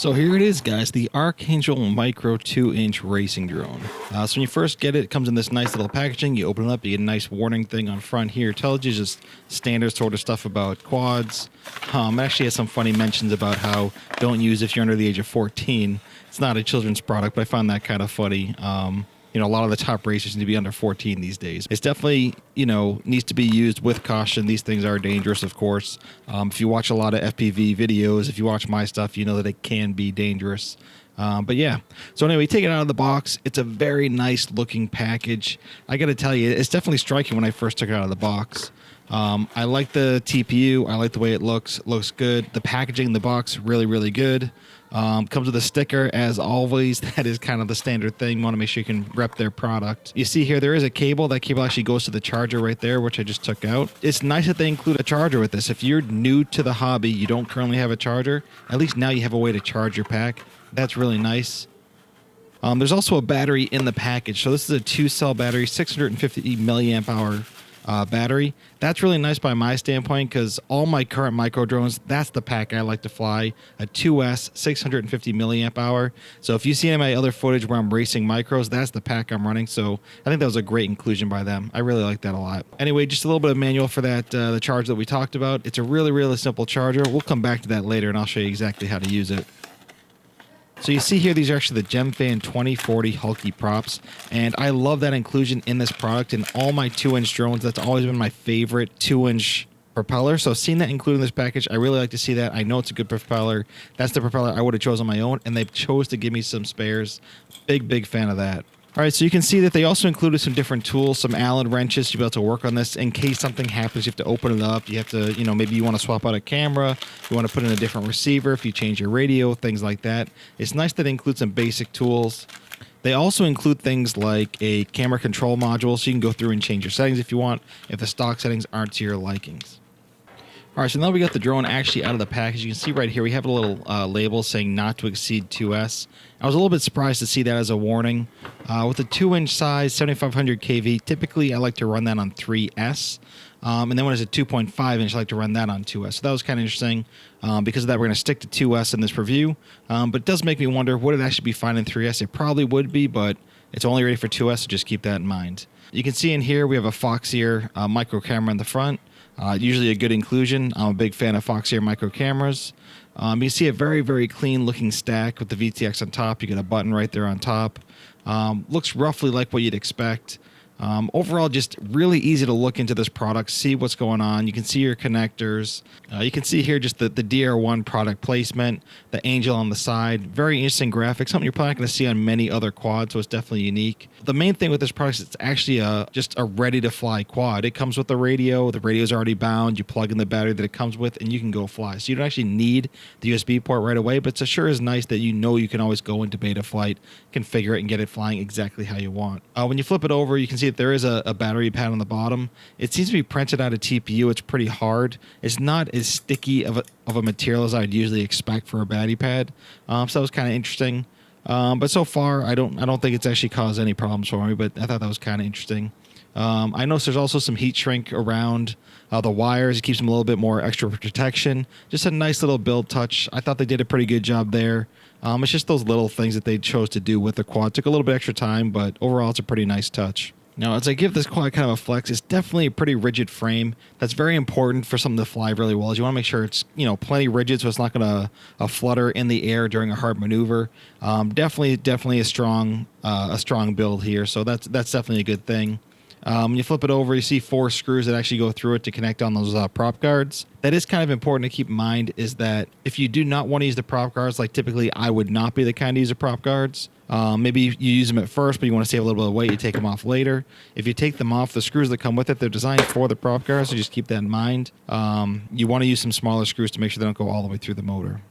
So here it is, guys, the ArchAngel Micro 2-inch racing drone. So when you first get it, it comes in this nice little packaging. You open it up, you get a nice warning thing on front here. It tells you just standard sort of stuff about quads. It actually has some funny mentions about how don't use if you're under the age of 14. It's not a children's product, but I found that kind of funny. You know, a lot of the top racers need to be under 14 these days. It's definitely, you know, needs to be used with caution. These things are dangerous, of course. If you watch a lot of FPV videos, if you watch my stuff, you know that it can be dangerous. But yeah, so anyway, take it out of the box. It's a very nice looking package. I got to tell you, it's definitely striking when I first took it out of the box. I like the TPU. I like the way it looks. It looks good. The packaging in the box, really, really good. Comes with a sticker, as always. That is kind of the standard thing. You want to make sure you can rep their product. You see here, there is a cable. That cable actually goes to the charger right there, which I just took out. It's nice that they include a charger with this. If you're new to the hobby, you don't currently have a charger, at least now you have a way to charge your pack. That's really nice. There's also a battery in the package. So this is a 2-cell battery, 650 milliamp hour battery. That's really nice by my standpoint, because all my current micro drones, that's the pack I like to fly, a 2S 650 milliamp hour. So if you see any of my other footage where I'm racing micros, that's the pack I'm running. So I think that was a great inclusion by them. I really like that a lot. Anyway, just a little bit of manual for that, the charge that we talked about. It's a really, really simple charger. We'll come back to that later and I'll show you exactly how to use it. So you see here, these are actually the GemFan 2040 Hulky props, and I love that inclusion in this product. In all my 2-inch drones, that's always been my favorite 2-inch propeller. So seeing that included in this package, I really like to see that. I know it's a good propeller. That's the propeller I would have chosen on my own, and they chose to give me some spares. Big, big fan of that. All right, so you can see that they also included some different tools, some Allen wrenches to be able to work on this in case something happens. You have to open it up. You have to, you know, maybe you want to swap out a camera. You want to put in a different receiver if you change your radio, things like that. It's nice that it includes some basic tools. They also include things like a camera control module, so you can go through and change your settings if you want, if the stock settings aren't to your likings. All right, so now we got the drone actually out of the package. You can see right here, we have a little label saying not to exceed 2S. I was a little bit surprised to see that as a warning. With a 2-inch size, 7500 kV, typically I like to run that on 3S. And then when it's a 2.5-inch, I like to run that on 2S. So that was kind of interesting. Because of that, we're going to stick to 2S in this review. But it does make me wonder, would it actually be fine in 3S? It probably would be, but it's only ready for 2S, so just keep that in mind. You can see in here, we have a Foxeer micro camera in the front. Usually a good inclusion. I'm a big fan of Foxeer micro cameras. You can see a very, very clean looking stack with the VTX on top. You get a button right there on top. Looks roughly like what you'd expect. Overall, just really easy to look into this product, see what's going on. You can see your connectors. You can see here just the DR1 product placement, the angel on the side. Very interesting graphics, something you're probably not going to see on many other quads, so it's definitely unique. The main thing with this product is it's actually just a ready-to-fly quad. It comes with the radio. The radio is already bound. You plug in the battery that it comes with, and you can go fly. So you don't actually need the USB port right away, but it sure is nice that you know you can always go into beta flight, configure it, and get it flying exactly how you want. When you flip it over, you can see that there is a battery pad on the bottom. It seems to be printed out of TPU. It's pretty hard. It's not as sticky of a material as I'd usually expect for a battery pad. So that was kind of interesting. But so far, I don't think it's actually caused any problems for me, but I thought that was kind of interesting. I noticed there's also some heat shrink around the wires. It keeps them a little bit more extra protection. Just a nice little build touch. I thought they did a pretty good job there. It's just those little things that they chose to do with the quad. Took a little bit extra time, but overall, it's a pretty nice touch. Now, as I give this quad kind of a flex, it's definitely a pretty rigid frame. That's very important for something to fly really well. You want to make sure it's, you know, plenty rigid so it's not going to flutter in the air during a hard maneuver. Definitely a strong build here. So that's definitely a good thing. When you flip it over, you see 4 screws that actually go through it to connect on those prop guards. That is kind of important to keep in mind, is that if you do not want to use the prop guards, like typically I would not be the kind to use the prop guards. Maybe you use them at first, but you want to save a little bit of weight, you take them off later. If you take them off, the screws that come with it, they're designed for the prop guards, so just keep that in mind. You want to use some smaller screws to make sure they don't go all the way through the motor.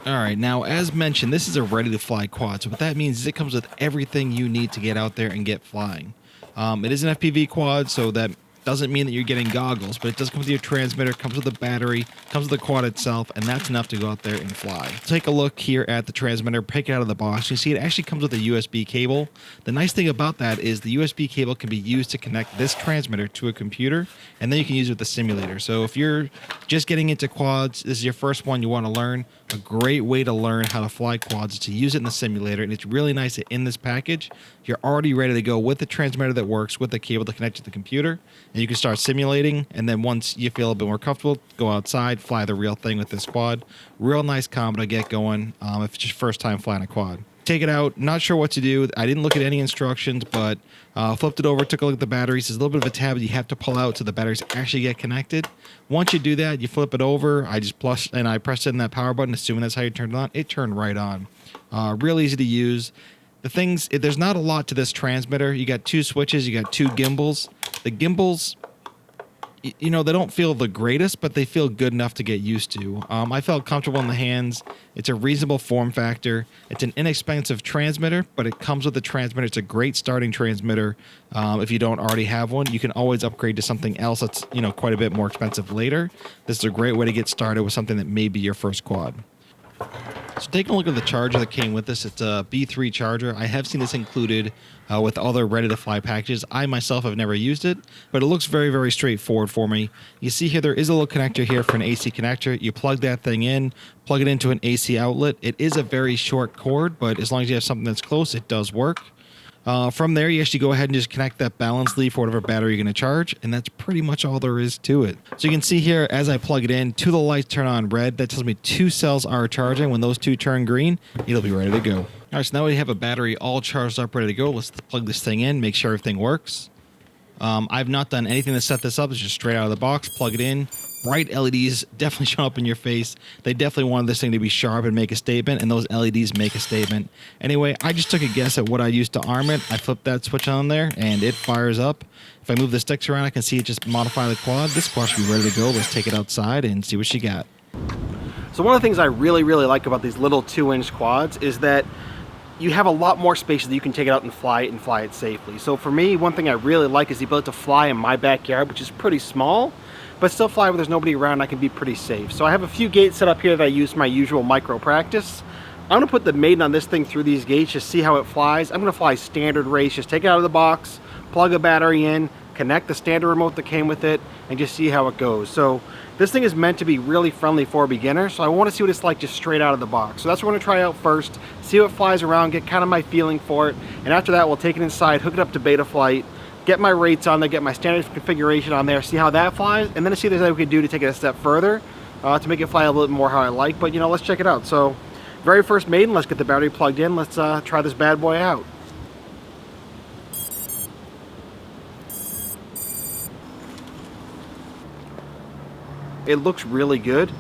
All right, now as mentioned, this is a ready-to-fly quad. So what that means is it comes with everything you need to get out there and get flying. It is an FPV quad, so that Doesn't mean that you're getting goggles, but it does come with your transmitter, comes with the battery, comes with the quad itself, and that's enough to go out there and fly. Take a look here at the transmitter, pick it out of the box. You see it actually comes with a USB cable. The nice thing about that is the USB cable can be used to connect this transmitter to a computer, and then you can use it with the simulator. So if you're just getting into quads, this is your first one you want to learn, a great way to learn how to fly quads is to use it in the simulator, and it's really nice that in this package, you're already ready to go with the transmitter that works with the cable to connect to the computer, and you can start simulating, and then once you feel a bit more comfortable, go outside, fly the real thing with this quad. Real nice combo to get going if it's your first time flying a quad. Take it out, not sure what to do. I didn't look at any instructions, but flipped it over, took a look at the batteries. There's a little bit of a tab you have to pull out so the batteries actually get connected. Once you do that, you flip it over. I pressed it in that power button, assuming that's how you turned it on. It turned right on. Real easy to use. There's not a lot to this transmitter. You got 2 switches, you got 2 gimbals. The gimbals, they don't feel the greatest, but they feel good enough to get used to. I felt comfortable in the hands. It's a reasonable form factor. It's an inexpensive transmitter, but it comes with the transmitter. It's a great starting transmitter. If you don't already have one, you can always upgrade to something else that's quite a bit more expensive later. This is a great way to get started with something that may be your first quad. So taking a look at the charger that came with this, it's a B3 charger. I have seen this included with other ready-to-fly packages. I myself have never used it, but it looks very, very straightforward for me. You see here, there is a little connector here for an AC connector. You plug that thing in, plug it into an AC outlet. It is a very short cord, but as long as you have something that's close, it does work. From there, you actually go ahead and just connect that balance lead for whatever battery you're going to charge, and that's pretty much all there is to it. So you can see here, as I plug it in, 2 of the lights turn on red. That tells me 2 cells are charging. When those 2 turn green, it'll be ready to go. All right, so now we have a battery all charged up, ready to go. Let's plug this thing in, make sure everything works. I've not done anything to set this up. It's just straight out of the box, plug it in. Bright LEDs definitely show up in your face. They definitely wanted this thing to be sharp and make a statement, and those LEDs make a statement. Anyway, I just took a guess at what I used to arm it. I flipped that switch on there, and it fires up. If I move the sticks around, I can see it just modify the quad. This quad should be ready to go. Let's take it outside and see what she got. So one of the things I really, really like about these little 2-inch quads is that you have a lot more space that you can take it out and fly it safely. So for me, one thing I really like is the ability to fly in my backyard, which is pretty small, but still fly where there's nobody around and I can be pretty safe. So I have a few gates set up here that I use my usual micro practice. I'm gonna put the Maiden on this thing through these gates, just see how it flies. I'm gonna fly standard race, just take it out of the box, plug a battery in, connect the standard remote that came with it, and just see how it goes. So this thing is meant to be really friendly for a beginner, so I wanna see what it's like just straight out of the box. So that's what we're gonna try out first, see how it flies around, get kind of my feeling for it, and after that we'll take it inside, hook it up to beta flight, get my rates on there, get my standard configuration on there, see how that flies, and then see if there's anything we can do to take it a step further to make it fly a little bit more how I like. But let's check it out. So very first Maiden, let's get the battery plugged in. Let's try this bad boy out. It looks really good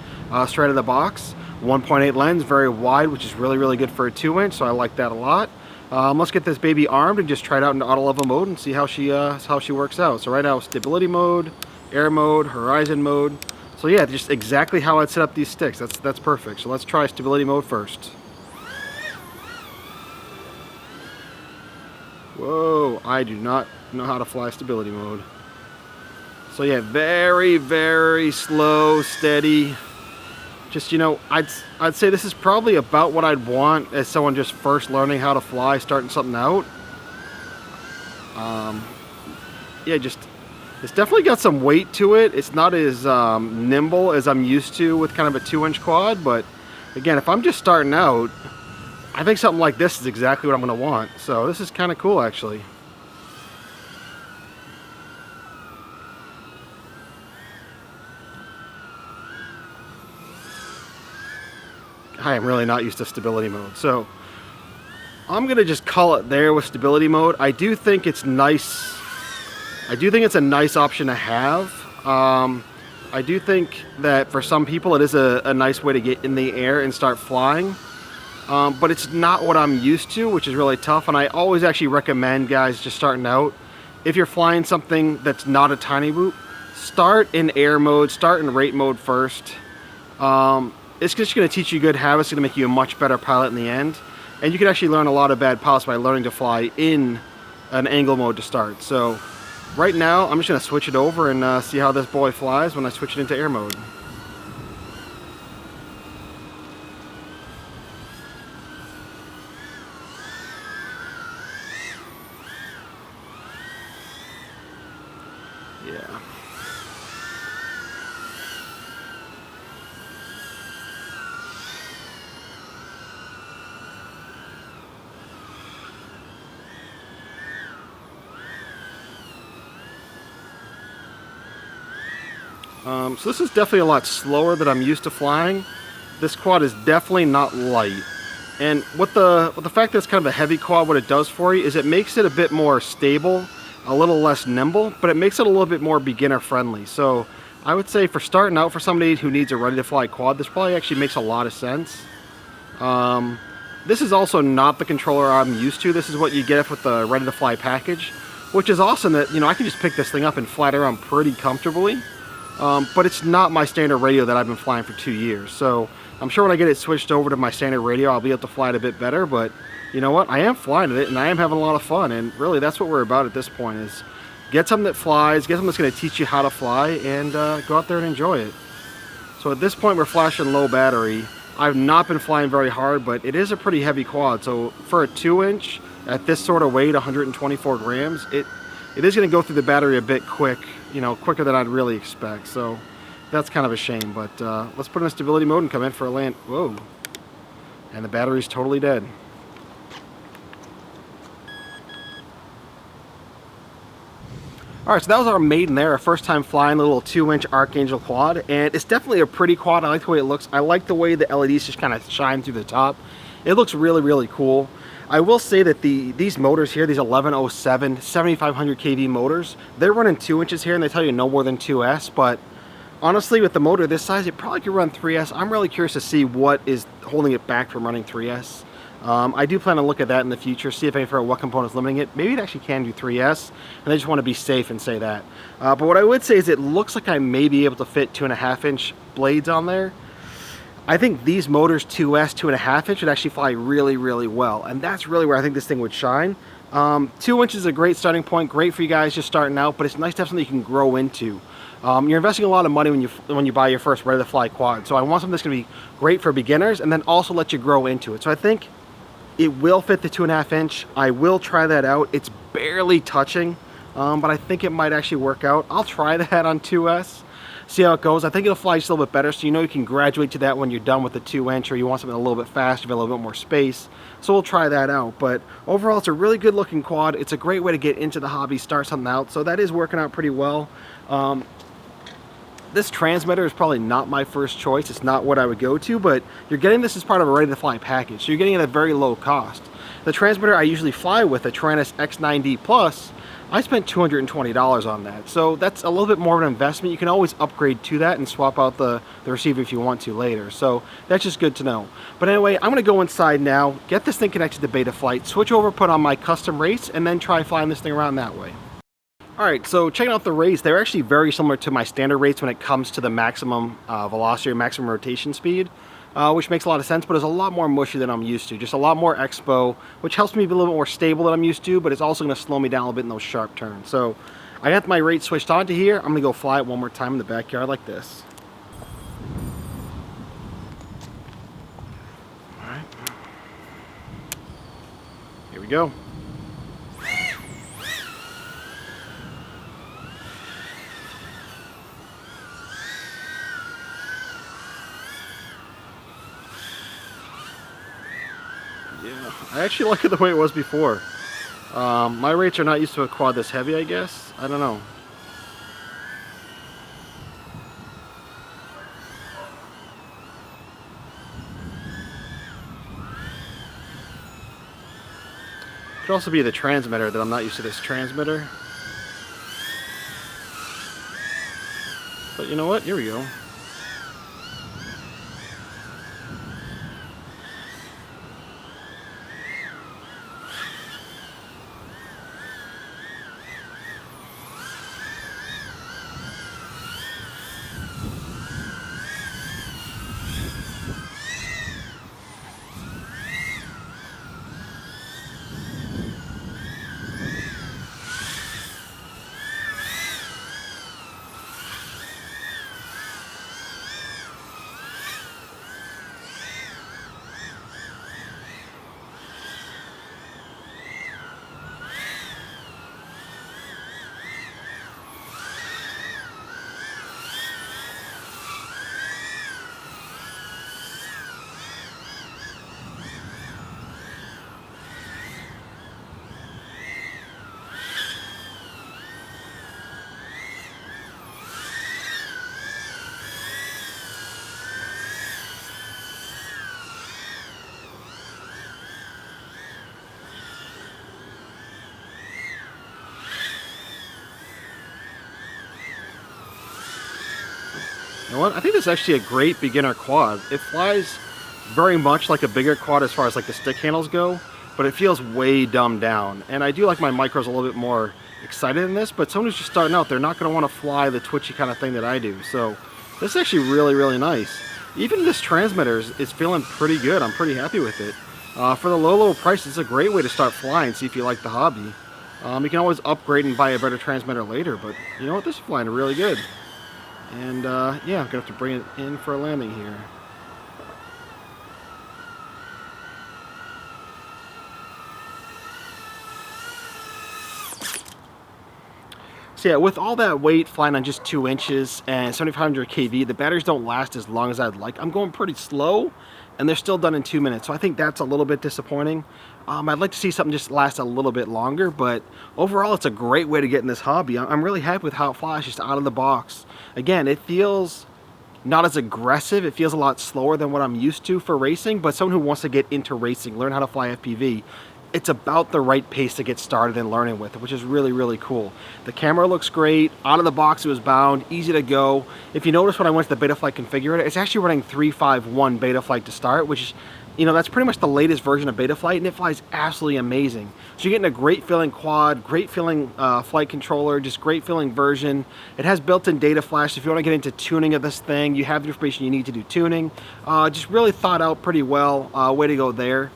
straight out of the box. 1.8 lens, very wide, which is really, really good for a 2-inch, so I like that a lot. Let's get this baby armed and just try it out in auto level mode and see how she works out. So right now, stability mode, air mode, horizon mode. So yeah, just exactly how I'd set up these sticks. That's perfect. So let's try stability mode first. Whoa, I do not know how to fly stability mode. So yeah, very, very slow, steady. Just, I'd say this is probably about what I'd want as someone just first learning how to fly, starting something out. Yeah, it's definitely got some weight to it. It's not as nimble as I'm used to with kind of a 2-inch quad, but again, if I'm just starting out, I think something like this is exactly what I'm going to want. So this is kind of cool, actually. I am really not used to stability mode, so I'm gonna just call it there with stability mode. I do think it's nice. I do think it's a nice option to have. I do think that for some people it is a nice way to get in the air and start flying, but it's not what I'm used to, which is really tough. And I always actually recommend guys just starting out, if you're flying something that's not a tiny whoop, start in air mode, start in rate mode first. It's just going to teach you good habits. It's going to make you a much better pilot in the end. And you can actually learn a lot of bad pilots by learning to fly in an angle mode to start. So right now, I'm just going to switch it over and see how this boy flies when I switch it into air mode. Yeah. So this is definitely a lot slower than I'm used to flying. This quad is definitely not light. And with the fact that it's kind of a heavy quad, what it does for you is it makes it a bit more stable, a little less nimble, but it makes it a little bit more beginner friendly. So I would say for starting out for somebody who needs a ready to fly quad, this probably actually makes a lot of sense. This is also not the controller I'm used to. This is what you get with the ready to fly package, which is awesome that, you know, I can just pick this thing up and fly it around pretty comfortably. But it's not my standard radio that I've been flying for 2 years. So I'm sure when I get it switched over to my standard radio, I'll be able to fly it a bit better. But you know what? I am flying it and I am having a lot of fun. And really, that's what we're about at this point, is get something that flies, get something that's going to teach you how to fly, and go out there and enjoy it. So at this point, we're flashing low battery. I've not been flying very hard, but it is a pretty heavy quad. So for a 2-inch at this sort of weight, 124 grams, it is going to go through the battery a bit quick, you know, quicker than I'd really expect. So that's kind of a shame, but let's put in a stability mode and come in for a land. Whoa. And the battery's totally dead. Alright, so that was our Maiden there, our first time flying the little 2-inch ArchAngel quad, and it's definitely a pretty quad. I like the way it looks. I like the way the LEDs just kind of shine through the top. It looks really, really cool. I will say that these motors here, these 1107 7500 kV motors, they're running 2 inches here and they tell you no more than 2S, but honestly with the motor this size, it probably could run 3S. I'm really curious to see what is holding it back from running 3S. I do plan to look at that in the future, see if I can figure out what component's limiting it. Maybe it actually can do 3S, and I just want to be safe and say that. But what I would say is it looks like I may be able to fit 2.5-inch blades on there. I think these motors 2S, 2.5-inch would actually fly really, really well. And that's really where I think this thing would shine. 2 inches is a great starting point, great for you guys just starting out, but it's nice to have something you can grow into. You're investing a lot of money when you buy your first ready to fly quad. So I want something that's going to be great for beginners and then also let you grow into it. So I think it will fit the 2.5-inch. I will try that out. It's barely touching, but I think it might actually work out. I'll try that on 2S. See how it goes. I think it'll fly just a little bit better, so you know you can graduate to that when you're done with the 2-inch, or you want something a little bit faster, a little bit more space. So we'll try that out. But overall, it's a really good looking quad. It's a great way to get into the hobby, start something out. So that is working out pretty well. This transmitter is probably not my first choice. It's not what I would go to, but you're getting this as part of a ready to fly package. So you're getting it at a very low cost. The transmitter I usually fly with, a Taranis X9D Plus, I spent $220 on that. So that's a little bit more of an investment. You can always upgrade to that and swap out the receiver if you want to later. So that's just good to know. But anyway, I'm gonna go inside now, get this thing connected to Betaflight, switch over, put on my custom rates, and then try flying this thing around that way. Alright, so checking out the rates, they're actually very similar to my standard rates when it comes to the maximum velocity or maximum rotation speed. Which makes a lot of sense, but it's a lot more mushy than I'm used to. Just a lot more expo, which helps me be a little bit more stable than I'm used to, but it's also going to slow me down a little bit in those sharp turns. So I got my rate switched onto here. I'm going to go fly it one more time in the backyard like this. Alright. Here we go. Yeah, I actually like it the way it was before. My rates are not used to a quad this heavy, I guess. I don't know. Could also be the transmitter that I'm not used to this transmitter. But you know what? Here we go. You know what? I think this is actually a great beginner quad. It flies very much like a bigger quad as far as like the stick handles go, but it feels way dumbed down. And I do like my micros a little bit more excited in this, but someone who's just starting out, they're not going to want to fly the twitchy kind of thing that I do. So this is actually really, really nice. Even this transmitter is feeling pretty good. I'm pretty happy with it. For the low price, it's a great way to start flying, see if you like the hobby. You can always upgrade and buy a better transmitter later, but you know what? This is flying really good. And yeah, I'm going to have to bring it in for a landing here. So yeah, with all that weight flying on just 2 inches and 7500 kV, the batteries don't last as long as I'd like. I'm going pretty slow, and they're still done in 2 minutes. So I think that's a little bit disappointing. I'd like to see something just last a little bit longer, but overall it's a great way to get in this hobby. I'm really happy with how it flies just out of the box. Again, it feels not as aggressive. It feels a lot slower than what I'm used to for racing, but someone who wants to get into racing, learn how to fly FPV, it's about the right pace to get started and learning with, which is really, really cool. The camera looks great. Out of the box, it was bound, easy to go. If you notice when I went to the Betaflight configurator, it's actually running 351 Betaflight to start, which is, you know, that's pretty much the latest version of Betaflight, and it flies absolutely amazing. So you're getting a great feeling quad, great feeling flight controller, just great feeling version. It has built-in data flash. If you want to get into tuning of this thing, you have the information you need to do tuning. Just really thought out pretty well. Way to go there.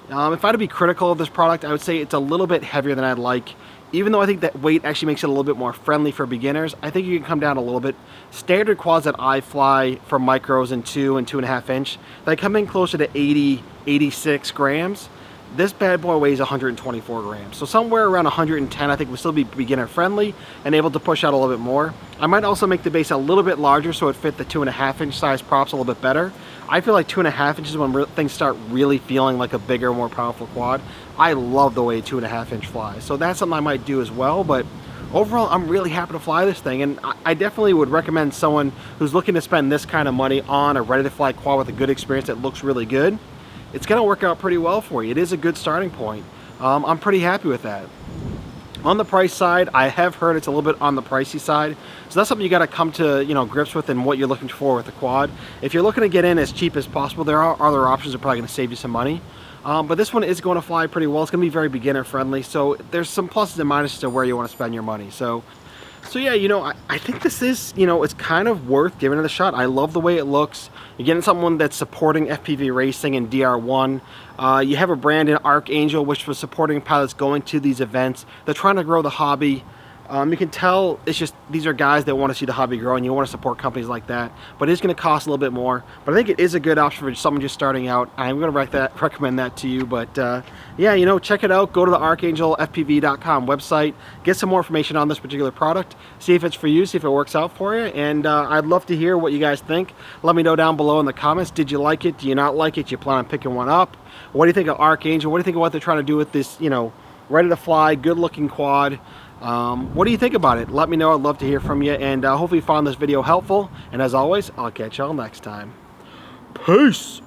If I had to be critical of this product, I would say it's a little bit heavier than I'd like. Even though I think that weight actually makes it a little bit more friendly for beginners, I think you can come down a little bit. Standard quads that I fly for micros in 2 and 2.5 inch, they come in closer to 80, 86 grams. This bad boy weighs 124 grams. So somewhere around 110, I think would still be beginner friendly and able to push out a little bit more. I might also make the base a little bit larger so it fit the 2.5 inch size props a little bit better. I feel like 2.5 inches when things start really feeling like a bigger, more powerful quad. I love the way 2.5 inch flies. So that's something I might do as well, but overall, I'm really happy to fly this thing, and I definitely would recommend someone who's looking to spend this kind of money on a ready-to-fly quad with a good experience that looks really good. It's going to work out pretty well for you. It is a good starting point. I'm pretty happy with that. On the price side, I have heard it's a little bit on the pricey side, so that's something you got to come to, you know, grips with and what you're looking for with the quad. If you're looking to get in as cheap as possible, there are other options that are probably going to save you some money. But this one is going to fly pretty well. It's going to be very beginner friendly, so there's some pluses and minuses to where you want to spend your money. So yeah, you know, I think this is, you know, it's kind of worth giving it a shot. I love the way it looks. You're getting someone that's supporting FPV racing and DR1. You have a brand in ArchAngel, which was supporting pilots going to these events. They're trying to grow the hobby. You can tell it's just these are guys that want to see the hobby grow, and you want to support companies like that. But it's going to cost a little bit more. But I think it is a good option for someone just starting out. I'm going to recommend that to you. But yeah, you know, check it out. Go to the ArchangelFPV.com website. Get some more information on this particular product. See if it's for you. See if it works out for you. And I'd love to hear what you guys think. Let me know down below in the comments. Did you like it? Do you not like it? Do you plan on picking one up? What do you think of ArchAngel? What do you think of what they're trying to do with this, you know, ready to fly, good looking quad? What do you think about it? Let me know. I'd love to hear from you, and hopefully you found this video helpful, and as always, I'll catch y'all next time. Peace.